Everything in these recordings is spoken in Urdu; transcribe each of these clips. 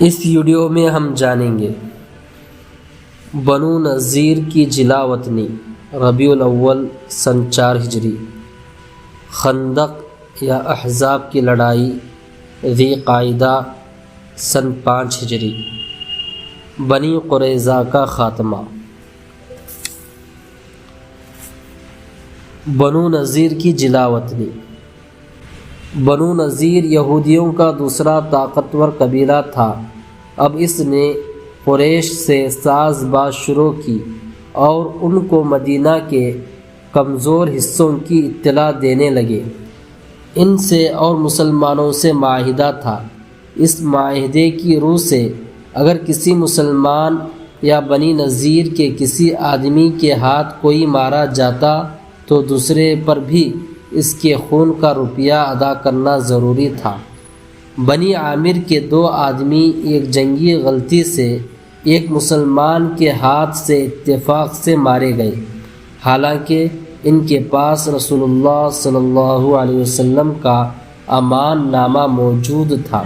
اس ویڈیو میں ہم جانیں گے بنو نذیر کی جلا وطنی ربیع الاول سن 4 ہجری، خندق یا احزاب کی لڑائی ذی قعدہ سن 5 ہجری، بنی قریظہ کا خاتمہ۔ بنو نذیر کی جلا وطنی۔ بنو نذیر یہودیوں کا دوسرا طاقتور قبیلہ تھا۔ اب اس نے قریش سے ساز باز شروع کی اور ان کو مدینہ کے کمزور حصوں کی اطلاع دینے لگے۔ ان سے اور مسلمانوں سے معاہدہ تھا۔ اس معاہدے کی روح سے اگر کسی مسلمان یا بنی نذیر کے کسی آدمی کے ہاتھ کوئی مارا جاتا تو دوسرے پر بھی اس کے خون کا روپیہ ادا کرنا ضروری تھا۔ بنی عامر کے 2 آدمی ایک جنگی غلطی سے ایک مسلمان کے ہاتھ سے اتفاق سے مارے گئے، حالانکہ ان کے پاس رسول اللہ صلی اللہ علیہ وسلم کا امان نامہ موجود تھا۔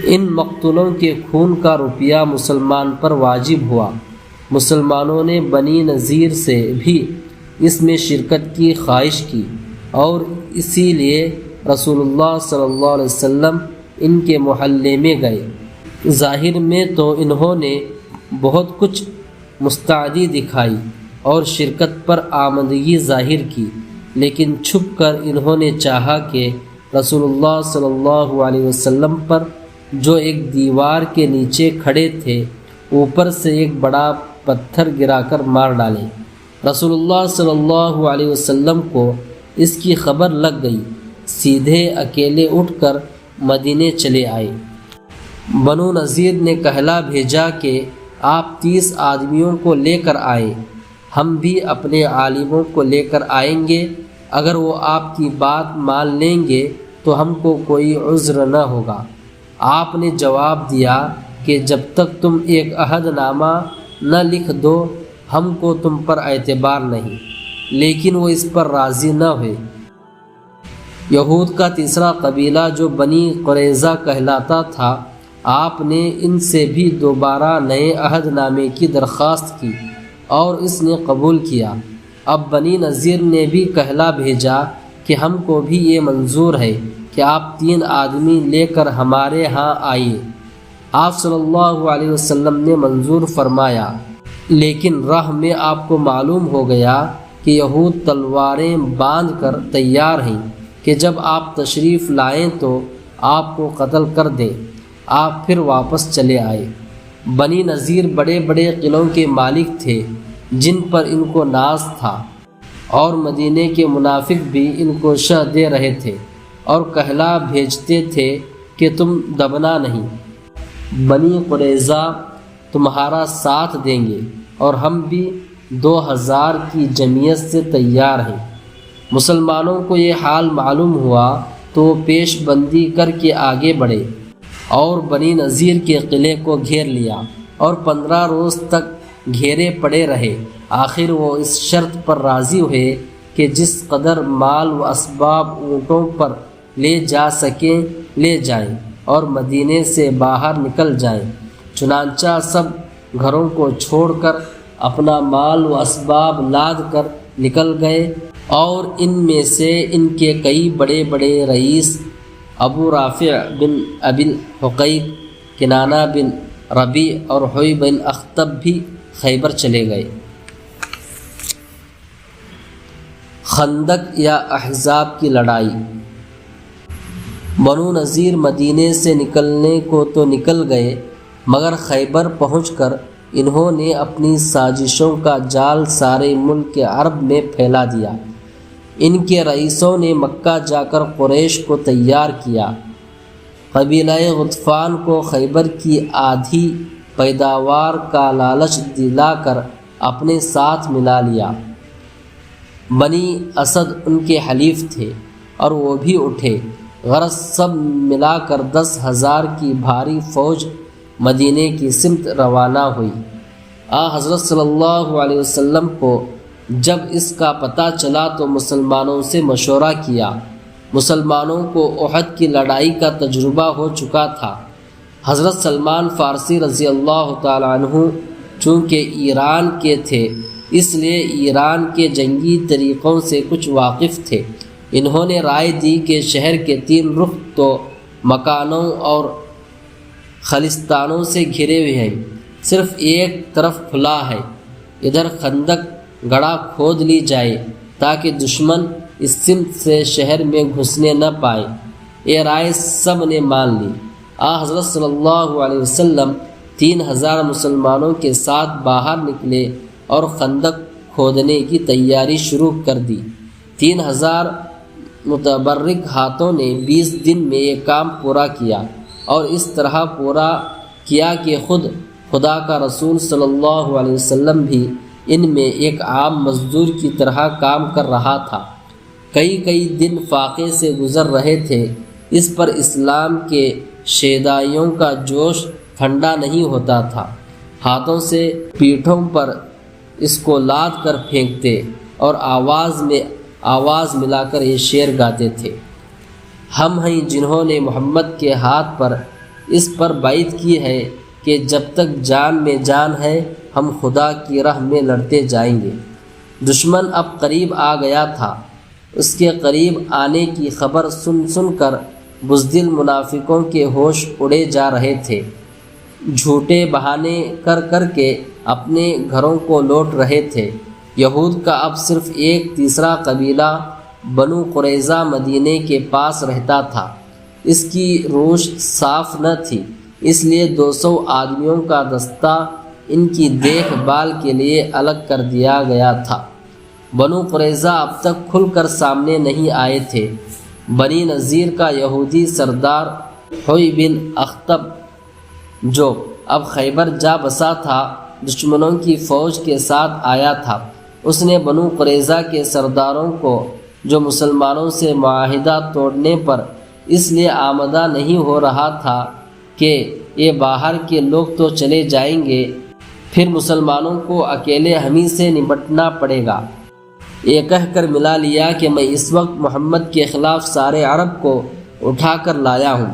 ان مقتولوں کے خون کا روپیہ مسلمان پر واجب ہوا۔ مسلمانوں نے بنی نذیر سے بھی اس میں شرکت کی خواہش کی اور اسی لیے رسول اللہ صلی اللہ علیہ وسلم ان کے محلے میں گئے۔ ظاہر میں تو انہوں نے بہت کچھ مستعدی دکھائی اور شرکت پر آمادگی ظاہر کی، لیکن چھپ کر انہوں نے چاہا کہ رسول اللہ صلی اللہ علیہ وسلم پر جو ایک دیوار کے نیچے کھڑے تھے اوپر سے ایک بڑا پتھر گرا کر مار ڈالیں۔ رسول اللہ صلی اللہ علیہ وسلم کو اس کی خبر لگ گئی، سیدھے اکیلے اٹھ کر مدینے چلے آئے۔ بنو نذیر نے کہلا بھیجا کہ آپ 30 آدمیوں کو لے کر آئیں، ہم بھی اپنے عالموں کو لے کر آئیں گے، اگر وہ آپ کی بات مان لیں گے تو ہم کو کوئی عذر نہ ہوگا۔ آپ نے جواب دیا کہ جب تک تم ایک عہد نامہ نہ لکھ دو ہم کو تم پر اعتبار نہیں، لیکن وہ اس پر راضی نہ ہوئے۔ یہود کا تیسرا قبیلہ جو بنی قریظہ کہلاتا تھا، آپ نے ان سے بھی دوبارہ نئے عہد نامے کی درخواست کی اور اس نے قبول کیا۔ اب بنی نذیر نے بھی کہلا بھیجا کہ ہم کو بھی یہ منظور ہے کہ آپ 3 آدمی لے کر ہمارے ہاں آئیے۔ آپ صلی اللہ علیہ وسلم نے منظور فرمایا، لیکن راہ میں آپ کو معلوم ہو گیا کہ یہود تلواریں باندھ کر تیار ہیں کہ جب آپ تشریف لائیں تو آپ کو قتل کر دیں۔ آپ پھر واپس چلے آئے۔ بنی نذیر بڑے بڑے قلعوں کے مالک تھے جن پر ان کو ناز تھا، اور مدینے کے منافق بھی ان کو شہ دے رہے تھے اور کہلا بھیجتے تھے کہ تم دبنا نہیں، بنی قریظہ تمہارا ساتھ دیں گے اور ہم بھی 2000 کی جمعیت سے تیار ہیں۔ مسلمانوں کو یہ حال معلوم ہوا تو وہ پیش بندی کر کے آگے بڑھے اور بنی نذیر کے قلعے کو گھیر لیا اور 15 روز تک گھیرے پڑے رہے۔ آخر وہ اس شرط پر راضی ہوئے کہ جس قدر مال و اسباب اونٹوں پر لے جا سکیں لے جائیں اور مدینے سے باہر نکل جائیں۔ چنانچہ سب گھروں کو چھوڑ کر اپنا مال و اسباب لاد کر نکل گئے، اور ان میں سے ان کے کئی بڑے بڑے رئیس ابو رافع بن ابی الحقیق، کنانہ بن ربیع اور حوی بن اخطب بھی خیبر چلے گئے۔ خندق یا احزاب کی لڑائی۔ بنو نذیر مدینے سے نکلنے کو تو نکل گئے، مگر خیبر پہنچ کر انہوں نے اپنی سازشوں کا جال سارے ملک عرب میں پھیلا دیا۔ ان کے رئیسوں نے مکہ جا کر قریش کو تیار کیا۔ قبیلہ غطفان کو خیبر کی آدھی پیداوار کا لالچ دلا کر اپنے ساتھ ملا لیا۔ بنی اسد ان کے حلیف تھے اور وہ بھی اٹھے۔ غرض سب ملا کر 10,000 کی بھاری فوج مدینے کی سمت روانہ ہوئی۔ حضرت صلی اللہ علیہ وسلم کو جب اس کا پتہ چلا تو مسلمانوں سے مشورہ کیا۔ مسلمانوں کو احد کی لڑائی کا تجربہ ہو چکا تھا۔ حضرت سلمان فارسی رضی اللہ تعالیٰ عنہ چونکہ ایران کے تھے اس لیے ایران کے جنگی طریقوں سے کچھ واقف تھے۔ انہوں نے رائے دی کہ شہر کے 3 رخ تو مکانوں اور خلستانوں سے گھرے ہوئے ہیں، صرف ایک طرف کھلا ہے، ادھر خندق گڑھا کھود لی جائے تاکہ دشمن اس سمت سے شہر میں گھسنے نہ پائے۔ یہ رائے سب نے مان لی۔ حضرت صلی اللہ علیہ وسلم 3000 مسلمانوں کے ساتھ باہر نکلے اور خندق کھودنے کی تیاری شروع کر دی۔ 3000 متبرک ہاتھوں نے 20 دن میں یہ کام پورا کیا، اور اس طرح پورا کیا کہ خود خدا کا رسول صلی اللہ علیہ وسلم بھی ان میں ایک عام مزدور کی طرح کام کر رہا تھا۔ کئی دن فاقے سے گزر رہے تھے، اس پر اسلام کے شیدائیوں کا جوش ٹھنڈا نہیں ہوتا تھا۔ ہاتھوں سے پیٹھوں پر اس کو لاد کر پھینکتے اور آواز ملا کر یہ شعر گاتے تھے: ہم ہیں جنہوں نے محمد کے ہاتھ پر اس پر بیعت کی ہے کہ جب تک جان میں جان ہے ہم خدا کی راہ میں لڑتے جائیں گے۔ دشمن اب قریب آ گیا تھا۔ اس کے قریب آنے کی خبر سن کر بزدل منافقوں کے ہوش اڑے جا رہے تھے، جھوٹے بہانے کر کے اپنے گھروں کو لوٹ رہے تھے۔ یہود کا اب صرف ایک تیسرا قبیلہ بنو قریظہ مدینے کے پاس رہتا تھا۔ اس کی روش صاف نہ تھی، اس لیے 200 آدمیوں کا دستہ ان کی دیکھ بھال کے لیے الگ کر دیا گیا تھا۔ بنو قریظہ اب تک کھل کر سامنے نہیں آئے تھے۔ بنی نذیر کا یہودی سردار حوی بن اخطب جو اب خیبر جا بسا تھا، دشمنوں کی فوج کے ساتھ آیا تھا۔ اس نے بنو قریظہ کے سرداروں کو، جو مسلمانوں سے معاہدہ توڑنے پر اس لیے آمادہ نہیں ہو رہا تھا کہ یہ باہر کے لوگ تو چلے جائیں گے، پھر مسلمانوں کو اکیلے ہمیں سے نمٹنا پڑے گا، یہ کہہ کر ملا لیا کہ میں اس وقت محمد کے خلاف سارے عرب کو اٹھا کر لایا ہوں۔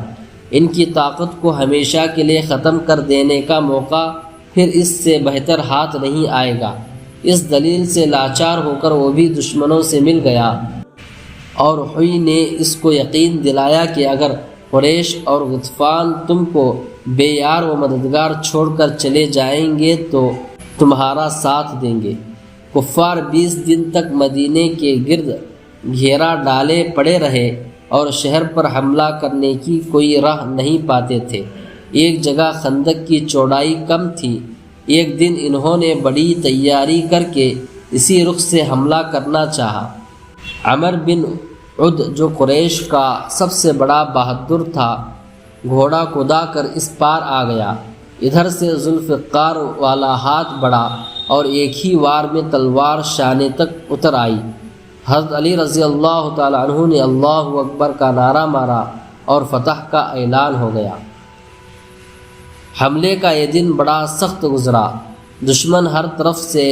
ان کی طاقت کو ہمیشہ کے لیے ختم کر دینے کا موقع پھر اس سے بہتر ہاتھ نہیں آئے گا۔ اس دلیل سے لاچار ہو کر وہ بھی دشمنوں سے مل گیا، اور حوی نے اس کو یقین دلایا کہ اگر قریش اور غطفان تم کو بے یار و مددگار چھوڑ کر چلے جائیں گے تو تمہارا ساتھ دیں گے۔ کفار 20 دن تک مدینے کے گرد گھیرا ڈالے پڑے رہے اور شہر پر حملہ کرنے کی کوئی راہ نہیں پاتے تھے۔ ایک جگہ خندق کی چوڑائی کم تھی۔ ایک دن انہوں نے بڑی تیاری کر کے اسی رخ سے حملہ کرنا چاہا۔ عمر بن عد جو قریش کا سب سے بڑا بہادر تھا، گھوڑا کدا کر اس پار آ گیا۔ ادھر سے ذوالفقار والا ہاتھ بڑھا اور ایک ہی وار میں تلوار شانے تک اتر آئی۔ حضرت علی رضی اللہ تعالی عنہ نے اللہ اکبر کا نعرہ مارا اور فتح کا اعلان ہو گیا۔ حملے کا یہ دن بڑا سخت گزرا۔ دشمن ہر طرف سے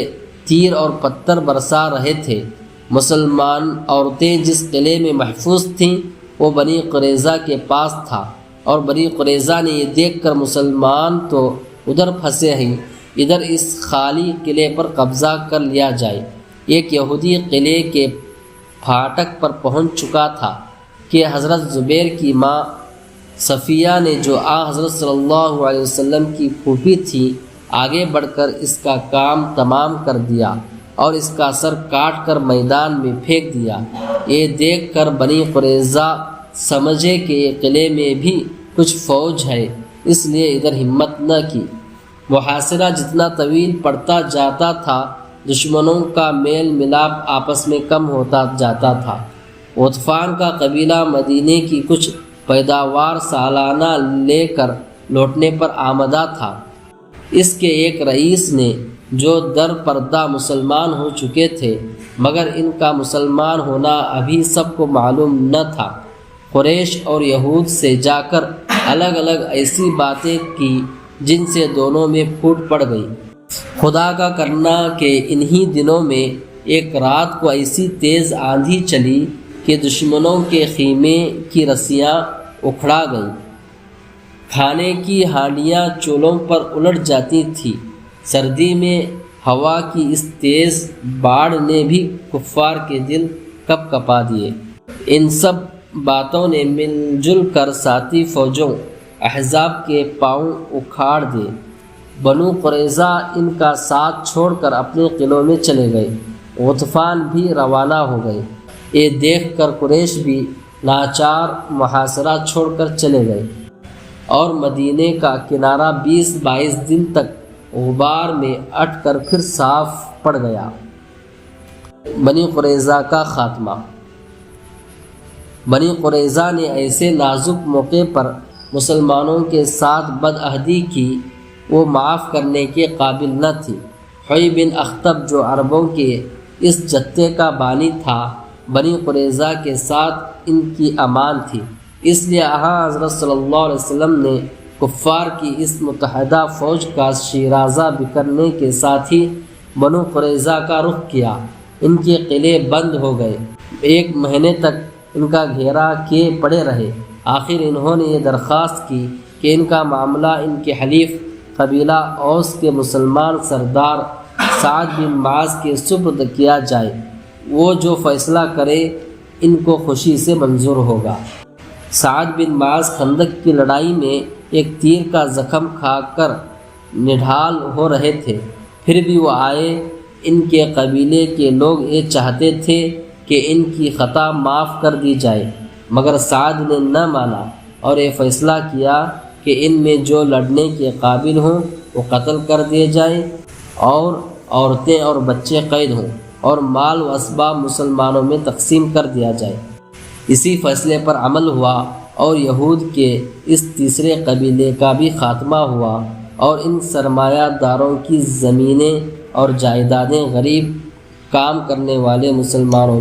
تیر اور پتھر برسا رہے تھے۔ مسلمان عورتیں جس قلعے میں محفوظ تھیں وہ بنی قریظہ کے پاس تھا، اور بنی قریظہ نے یہ دیکھ کر مسلمان تو ادھر پھنسے ہیں، ادھر اس خالی قلعے پر قبضہ کر لیا جائے۔ ایک یہودی قلعے کے پھاٹک پر پہنچ چکا تھا کہ حضرت زبیر کی ماں صفیہ نے، جو حضرت صلی اللہ علیہ وسلم کی پھوپھی تھی، آگے بڑھ کر اس کا کام تمام کر دیا اور اس کا سر کاٹ کر میدان میں پھینک دیا۔ یہ دیکھ کر بنی قریظہ سمجھے کہ یہ قلعے میں بھی کچھ فوج ہے، اس لیے ادھر ہمت نہ کی۔ محاصرہ جتنا طویل پڑتا جاتا تھا، دشمنوں کا میل ملاپ آپس میں کم ہوتا جاتا تھا۔ غطفان کا قبیلہ مدینے کی کچھ پیداوار سالانہ لے کر لوٹنے پر آمدہ تھا۔ اس کے ایک رئیس نے، جو در پردہ مسلمان ہو چکے تھے، مگر ان کا مسلمان ہونا ابھی سب کو معلوم نہ تھا، قریش اور یہود سے جا کر الگ الگ ایسی باتیں کی جن سے دونوں میں پھوٹ پڑ گئی۔ خدا کا کرنا کہ انہی دنوں میں ایک رات کو ایسی تیز آندھی چلی کہ دشمنوں کے خیمے کی رسیاں اکھڑا گئیں۔ کھانے کی ہانڈیاں چولہوں پر الٹ جاتی تھیں۔ سردی میں ہوا کی اس تیز باڑھ نے بھی کفار کے دل کپ کپا دیے۔ ان سب باتوں نے مل جل کر ساتھی فوجوں احزاب کے پاؤں اکھاڑ دیے۔ بنو قریظہ ان کا ساتھ چھوڑ کر اپنے قلعوں میں چلے گئے۔ غطفان بھی روانہ ہو گئے۔ یہ دیکھ کر قریش بھی ناچار محاصرہ چھوڑ کر چلے گئے اور مدینے کا کنارہ 20-22 دن تک غبار میں اٹ کر پھر صاف پڑ گیا۔ بنی قریظہ کا خاتمہ۔ بنی قریظہ نے ایسے نازک موقع پر مسلمانوں کے ساتھ بدعہدی کی وہ معاف کرنے کے قابل نہ تھی۔ حوی بن اخطب جو عربوں کے اس جتھے کا بانی تھا، بنی قریظہ کے ساتھ ان کی امان تھی، اس لیے حضرت صلی اللہ علیہ وسلم نے کفار کی اس متحدہ فوج کا شیرازہ بکھرنے کے ساتھ ہی بنو قریظہ کا رخ کیا۔ ان کے قلعے بند ہو گئے، 1 مہینے تک ان کا گھیرا کیے پڑے رہے۔ آخر انہوں نے یہ درخواست کی کہ ان کا معاملہ ان کے حلیف قبیلہ اوس کے مسلمان سردار سعد بن معاذ کے سپرد کیا جائے، وہ جو فیصلہ کرے ان کو خوشی سے منظور ہوگا۔ سعد بن معاذ خندق کی لڑائی میں ایک تیر کا زخم کھا کر نڈھال ہو رہے تھے، پھر بھی وہ آئے۔ ان کے قبیلے کے لوگ یہ چاہتے تھے کہ ان کی خطا معاف کر دی جائے، مگر سعد نے نہ مانا اور یہ فیصلہ کیا کہ ان میں جو لڑنے کے قابل ہوں وہ قتل کر دیے جائیں اور عورتیں اور بچے قید ہوں اور مال و اسباب مسلمانوں میں تقسیم کر دیا جائے۔ اسی فیصلے پر عمل ہوا اور یہود کے اس تیسرے قبیلے کا بھی خاتمہ ہوا اور ان سرمایہ داروں کی زمینیں اور جائیدادیں غریب کام کرنے والے مسلمانوں